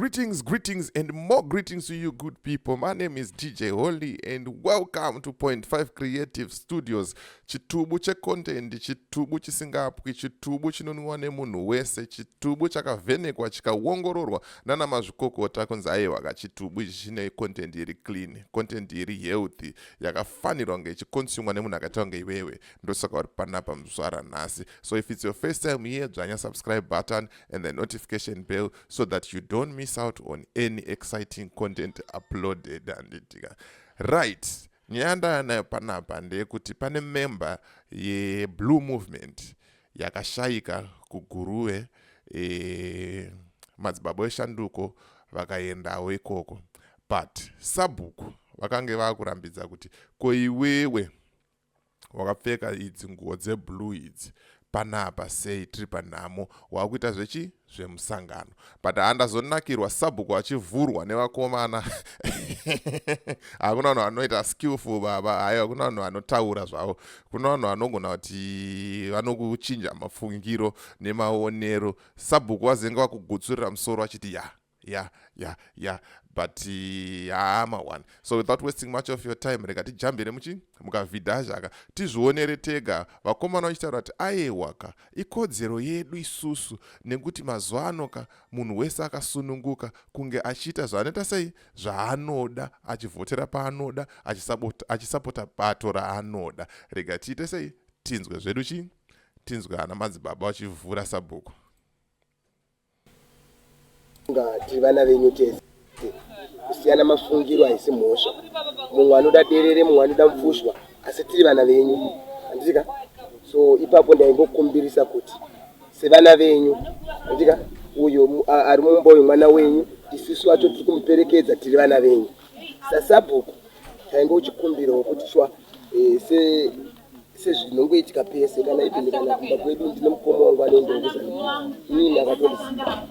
Greetings, and more greetings to you, good people. My name is DJ Holly, and welcome to Point 5 Creative Studios. Chitubu che content, chitubu chisingapwi, chitubu chinonwa nemunhu wese, chitubu chakavhenekwa chikawongororwa nana mazvikokota kunzi aiwa chitubu chine content iri clean, content iri healthy, yakafanirwa kunge ichikonsumwa nemunhu akaita kunge iwewe. Ndosaka uri panapa muzvara nhasi. So if it's your first time here, dzvanya subscribe button and the notification bell so that you don't miss out on any exciting content uploaded. Right. Nyanda na panapa ndeyekuti pane member ye Blue Movement yakashaika kuguruwe Madzibaba Veshanduko vakaendawo ikoko. But Sabhuku vakange vakurambidza kuti ko iwewe wakapfeka idzi nguo dzeblue idzi panapa sei tiri panhamo wakuita zvemusangano. But handazonakirwa Sabhuku achivhurwa nevakomana. Hakuna vanhu vanoita skillful baba, hakuna vanhu vanotaura zvavo. Kuna vanhu vanogona kuti vanokuchinja mafungiro nemaonero. Sabhuku wazenga wakugutsurira musoro achiti ya but one. So without wasting much of your time, rega tijambire mukavhidha zvaka tizvionere tega vakomana vachitaura kuti aiwaka ikodzero yedu isusu nekuti mazuva anoka munhu wese akasununguka kunge achiita zvaanoita sei zvaanoda, achivhotera paanoda, achisapota bato raanoda. Rega tiite sei tinzwe zvedu tinzwe ana Madzibaba vachivhura Sabhuku. Tiri vana venyu tese kusiyana mafungiro haisi mhosva. Mumwe anoda derere, mumwe anoda mupfushwa, asi tiri vana venyu, handika? So ipapo ndaingokumbirisa kuti sevana venyu, handika, uyo ari mumba uyu mwana wenyu, isusu wacho tiri kumuperekedza tiri vana venyu. Sabhuku tainge uchikumbirawo kuti shwa sezvinongoitika pese kana ipi kana kumba kwedu ndine mukoma wangu anoenda kuzana. Inini akatolisiya.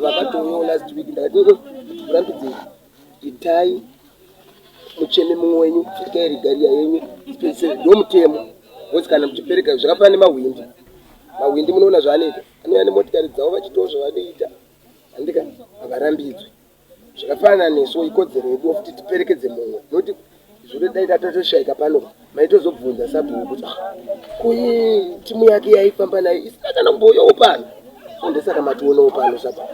Vakatoona last week ndakati kurambidze itai mucheme mumwe wenyu pfikai regaria yenyu ndomutemo woti kana muchipereka zvakafana nemahwindi. Mahwindi munoona zvaanoita, anouya nemotikari dzavo vachitawo zvavanoita, handika havarambidzwe. Zvakafanana nesu ikodzero yedu kuti tiperekedze mumwe, nokuti zvino dai tatoshaika pano maitozobvunza Sabhuku kuti kuyi timu yake yaifamba nayo isina kana kumboyawo pano. Ndesaka mationawo pano Sabhuku.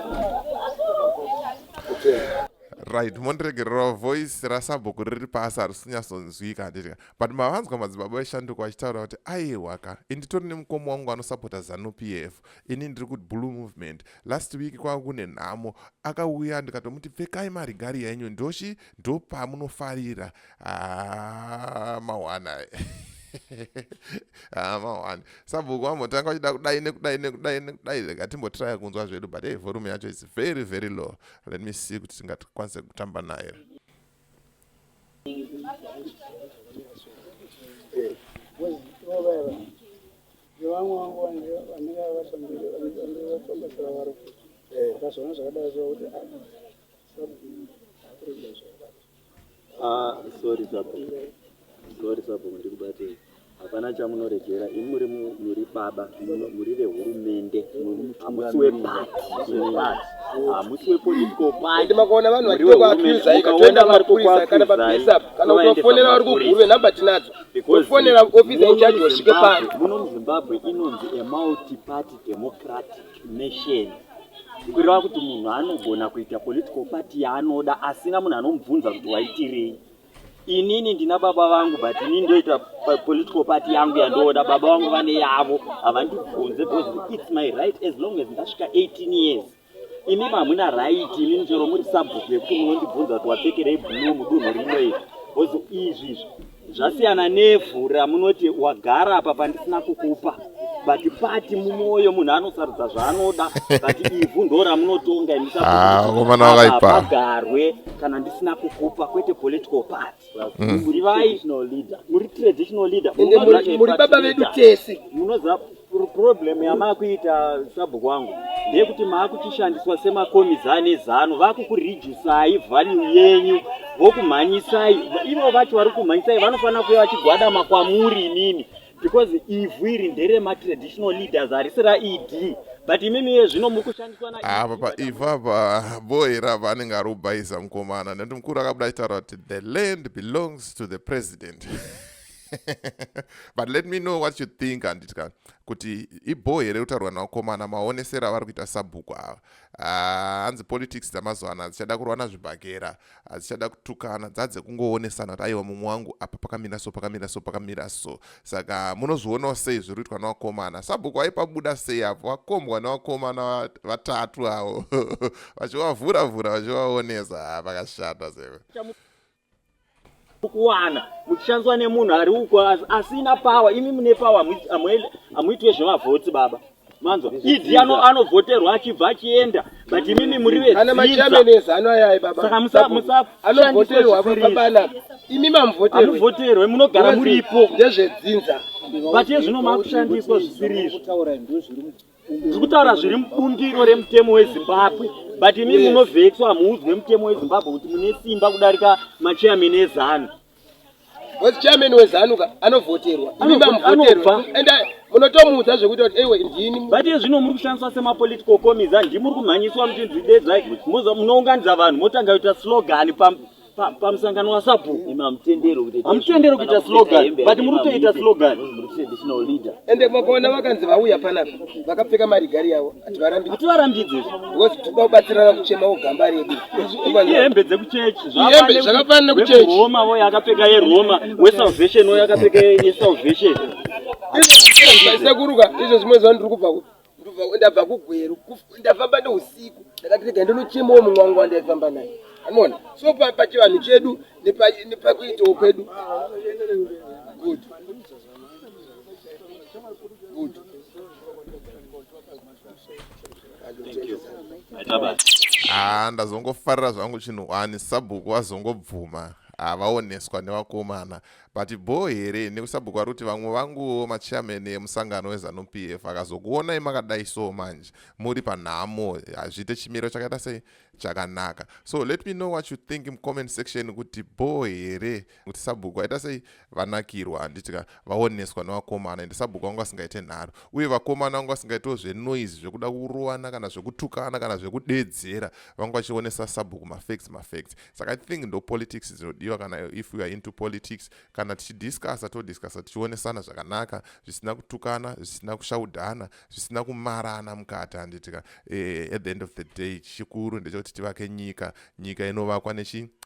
Right, mondiregerera voice raSabhuku riri pasi harisinyasonzwika handika. But mavanzwa Madzibaba Veshanduko achitaura kuti aiwaka inditori nemukoma wangu anosapota ZANU-PF, ini ndiri kuti Blue Movement. Last week kwakune nhamo akauya ndikatomuti pfekai marigari yenyu ndo pamunofarira mawana. Sabhuku wamotanga uchida kudai rega timbotraya kunzwa zvedu, but volume yacho is very very low. Let me see kuti tingakwanise kutamba naye. Sorry Sabhuku ndikubate. Hapana chamunoregera, imuri muri baba, muri vehurumende, hamusi wepati, hamusi wepolitical party. Ndimakaona vanhu vachitokuaccuse ikatoenda mapurisa kana papisa kana utofonera vari kugruve namba tinadzo. Utofonera officer in charge wasvike pano. Muno muZimbabwe inonzi a multi-party democratic nation. Kureva kuti munhu anogona kuita political party yaanoda asina munhu anomubvunza kuti waitirei. Inini ndina baba vangu, but inini ndoita political party yangu yandoda. Baba vangu vane yavo, havandibvunze because it's my right as long as ndasvika 18 years. Imi hamuna right, inini chero muri Sabhuku yekuti munondibvunza kuti wapfekerei blue mudunhu rimwe. Because izvi zvasiyana nevhu ramunoti wagara apa pandisina kukupa. But party mumwoyo munhu anosarudza zvaanoda, but ivhu ndo ramunotonga ipagarwe kana ndisina kukupa, kwete political party. Muri traditional leader. Muri baba vedu tese. Munoziva problem yamakuita Sabhuku wangu ndeyekuti maakuchishandiswa semakomizane zano, vakukurijusai value yenyu, vokumhanyisai. Ivo vacho vari kumhanyisai vanofanira kuva vachigwadama kwamuri inini. because ivhu iri nderema-traditional leaders harisira ed but imimi zvino muri kushandiswa apa paivhu apa boyera apa anenge ari kubhaisa mukomana nekuti mukuru akabuda achitaura kuti the land belongs to the president. But let me know what you think anditika kuti ibho here kutaurwa nawakomana maonesera vari kuita Sabhuku ava. Hanzi politics dzamazuva ano hadzichada kurwana zvibhagera, hadzichada kutukana, dzadze kungoonesana kuti aiwa mumwe wangu apa pakamira so pakamira so pakamira so. Saka munozvionawo sei zviri kuitwa nawakomana. Sabhuku aipabuda sei apo wakombwa nawakomana vatatu avo vachivavhura-vhura vachivaonesa pakashata seko. Kuwana muchishandiswa nemunhu ari uko asina power. Imi mune power amuitwe zvemavhoti baba. Manzwa idi anovhoterwa achibva achienda but imimi muri vezvinza ana machameneza anoyai baba. Saka musa anovhoterwa papana imi mamvoterwe munogara muripo ndezvedzinza but zvino makushandiswa zvisiri zvikutaura zviri mubundiro remutemo weZimbabwe but imi munovhetswa hamuudzwe mutemo weZimbabwe kuti mune simba kudarika machairman ezanu. What's chairman wezanuka anovhoterwa imi mamvoterwa and munotomuudza zvekuti kuti ewe ndini but zvino muri kushandiswa semapolitical commies ndimi muri kumhanyiswa muchinzvidedza munounganidza vanhu motanga kuita slogan pamusangano waSabhuku. Hamutendero kuita slogan but muri kutoita slogan ende makaona vakanzi vauya panapa vakapfeka marigari yavo hativarambidze toda kubatsirana kuchema ugamba redu ihembe dzekuchechi zvakafanana kuchechi Roma voyo akapfeka yeRoma weSalvation voyo akapfeka yeSalvation. Sekuruka izvo zvimwe zvandiri kubva ndabva kugweru ndafamba neusiku ndakati rega ndinochemawo mumwe wangu wandaifamba naye anona so pachivanhu chedu nepakuitawo kwedu good. Ndazongofarira zvangu chinhu wani Sabhuku wazongobvuma vaoneswa nevakomana but bho here nekusabhuku vari kuti vamwe vangu machairman emusangano weZANU-PF akazokuonai makadai so manje muri panhamo hazviite chimiro chakaita sei chakanaka. So let me know what you think in comment section kuti bho here kuti Sabhuku aita sei vanakirwa handitika vaoneswa nevakomana ende Sabhuku vangu vasingaite nharo uye vakomana vangu vasingaitewo zvenoise zvekuda kurowana kana zvekutukana kana zvekudedzera vangu vachionesa Sabhuku mafacts. Saka I think ndo politics dzinodiwa kana if we are into politics kana tichidiscussa tichionesana zvakanaka zvisina kutukana zvisina kushaudhana zvisina kumarana mukati handitika at the end of the day chikuru ndechekuti tivake nyika inovakwa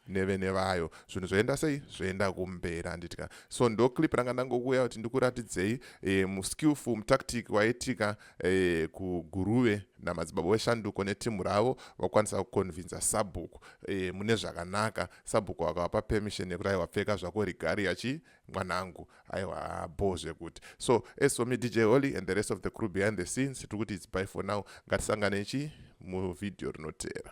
nevene vayo zvinhu zvoenda sei zvoenda kumberi handitika. So ndo clip ranga ndangokuya kuti ndikuratidzei muskillful mutactic waitika kuguruve naMadzibaba Veshanduko netimu ravo vakwanisa kuconvinza Sabhuku mune zvakanaka. Sabhuku vakavapa permission yekuti aiwapfeka zvako rigari yachi mwanangu aiwa bozve kuti. So as for me DJ Holly and the rest of the crew behind the scenes tiri kuti it's bye for now. Ngatisanganechi muvidhio rinotera.